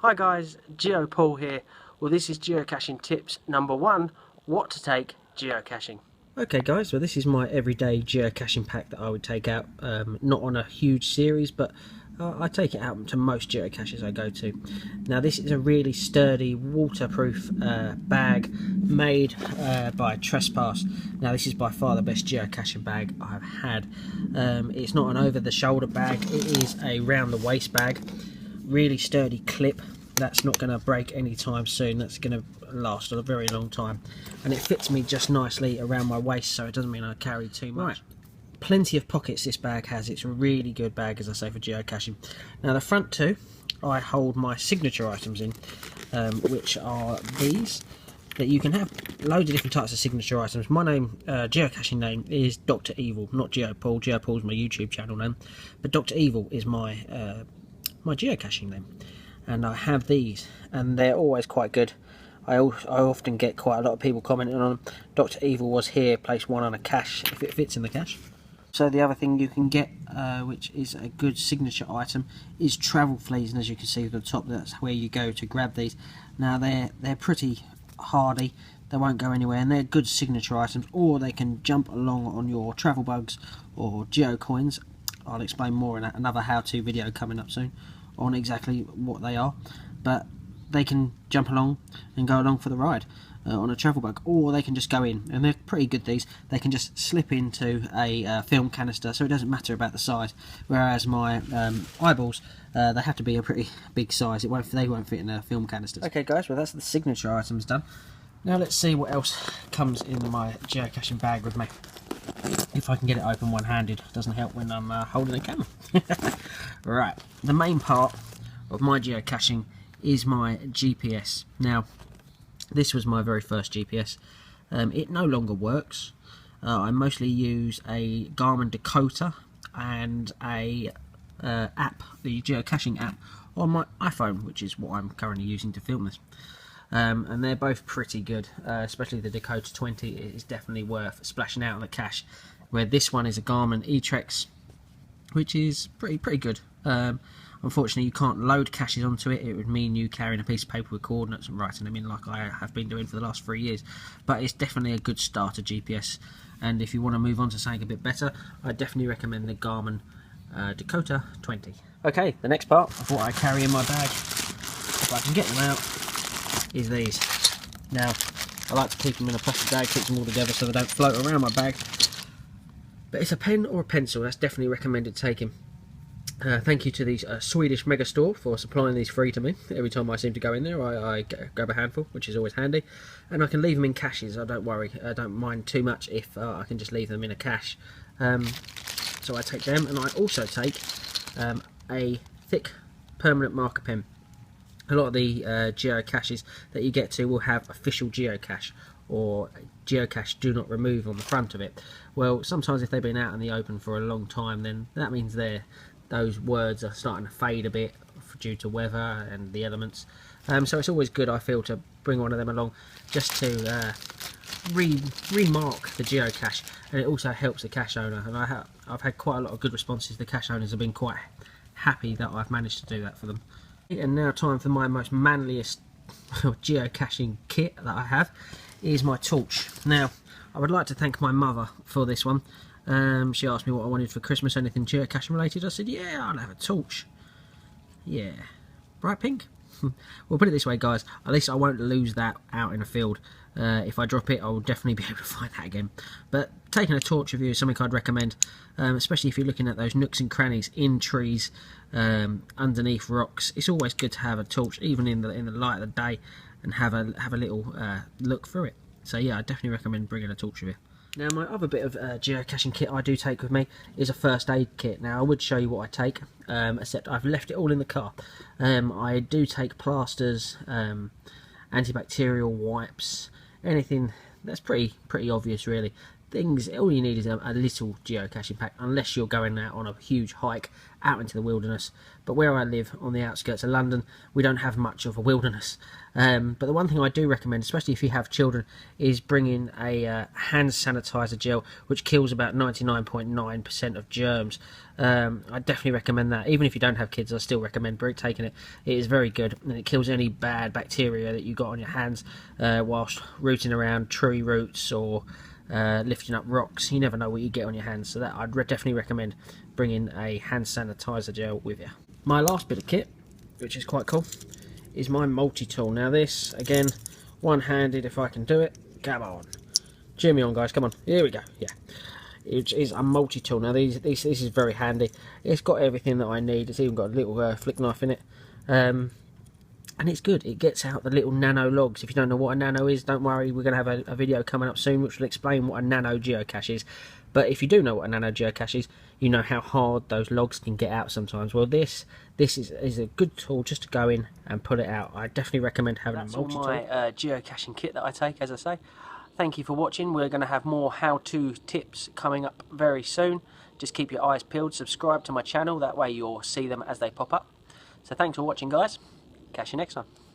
Hi guys, GeoPaul here. Well, this is geocaching tips number 1, what to take geocaching. Okay guys, well this is my everyday geocaching pack that I would take out, not on a huge series, but I take it out to most geocaches I go to. Now this is a really sturdy, waterproof bag made by Trespass. Now this is by far the best geocaching bag I've had. It's not an over-the-shoulder bag, it is a round-the-waist bag. Really sturdy clip that's not going to break anytime soon. That's going to last a very long time, and it fits me just nicely around my waist, so it doesn't mean I carry too much. Plenty of pockets this bag has. It's a really good bag, as I say, for geocaching. Now the front two I hold my signature items in, which are these, that you can have loads of different types of signature items. My name, geocaching name, is Dr. Evil, not GeoPaul. GeoPaul's my YouTube channel name, but Dr. Evil is my my geocaching name, and I have these, and they're always quite good. I often get quite a lot of people commenting on them. Dr. Evil was here, place 1 on a cache if it fits in the cache. So the other thing you can get, which is a good signature item, is travel fleas, and as you can see at the top, that's where you go to grab these. Now they're pretty hardy, they won't go anywhere, and they're good signature items, or they can jump along on your travel bugs or geocoins. I'll explain more in another how-to video coming up soon on exactly what they are, but they can jump along and go along for the ride on a travel bug, or they can just go in, and they're pretty good. These, they can just slip into a film canister, so it doesn't matter about the size, whereas my eyeballs, they have to be a pretty big size. They won't fit in a film canister. Okay guys, well that's the signature items done. Now let's see what else comes in my geocaching bag with me. If I can get it open one-handed, doesn't help when I'm holding the camera. Right, the main part of my geocaching is my GPS. Now, this was my very first GPS. It no longer works. I mostly use a Garmin Dakota and a app, the geocaching app, on my iPhone, which is what I'm currently using to film this. And they're both pretty good, especially the Dakota 20 is definitely worth splashing out on the cache, where this one is a Garmin eTrex, which is pretty good. Unfortunately you can't load caches onto it. It would mean you carrying a piece of paper with coordinates and writing them in like I have been doing for the last 3 years, but it's definitely a good starter GPS, and if you want to move on to something a bit better, I definitely recommend the Garmin Dakota 20. Okay, the next part of what I carry in my bag, if I can get them out, is these. Now I like to keep them in a plastic bag, keep them all together so they don't float around my bag, but it's a pen or a pencil, that's definitely recommended taking. Thank you to the Swedish mega store for supplying these free to me. Every time I seem to go in there I grab a handful, which is always handy, and I can leave them in caches. I don't worry, I don't mind too much if I can just leave them in a cache. So I take them, and I also take a thick permanent marker pen. A lot of the geocaches that you get to will have official geocache or geocache do not remove on the front of it. Well, sometimes if they've been out in the open for a long time, then that means those words are starting to fade a bit due to weather and the elements. So it's always good, I feel, to bring one of them along just to remark the geocache, and it also helps the cache owner. And I've had quite a lot of good responses. The cache owners have been quite happy that I've managed to do that for them. And now time for my most manliest geocaching kit that I have is my torch. Now I would like to thank my mother for this one. She asked me what I wanted for Christmas, anything geocaching related. I said, yeah, I'll have a torch. Yeah, bright pink. Well, put it this way guys, at least I won't lose that out in a field. If I drop it, I'll definitely be able to find that again. But taking a torch with you is something I'd recommend, especially if you're looking at those nooks and crannies in trees, underneath rocks. It's always good to have a torch, even in the light of the day, and have a little look through it. So yeah, I definitely recommend bringing a torch with you. Now my other bit of geocaching kit I do take with me is a first aid kit. Now I would show you what I take, except I've left it all in the car. I do take plasters, antibacterial wipes, anything that's pretty obvious really. things. All you need is a little geocaching pack, unless you're going out on a huge hike out into the wilderness. But where I live, on the outskirts of London, we don't have much of a wilderness. But the one thing I do recommend, especially if you have children, is bringing a hand sanitizer gel, which kills about 99.9% of germs. I definitely recommend that. Even if you don't have kids, I still recommend taking it. It is very good, and it kills any bad bacteria that you got on your hands whilst rooting around tree roots or lifting up rocks. You never know what you get on your hands, so that I'd definitely recommend bringing a hand sanitizer gel with you. My last bit of kit, which is quite cool, is my multi-tool. Now this, again, one-handed if I can do it. Come on, cheer me on, guys, come on, here we go. Yeah, it is a multi-tool. Now this is very handy. It's got everything that I need. It's even got a little flick knife in it, and it's good. It gets out the little nano logs. If you don't know what a nano is, don't worry, we're going to have a video coming up soon which will explain what a nano geocache is. But if you do know what a nano geocache is, you know how hard those logs can get out sometimes. Well, this is a good tool just to go in and pull it out. I definitely recommend having a multi-tool. That's all my geocaching kit that I take, as I say. Thank you for watching. We're going to have more how-to tips coming up very soon. Just keep your eyes peeled. Subscribe to my channel. That way you'll see them as they pop up. So thanks for watching, guys. Catch you next time.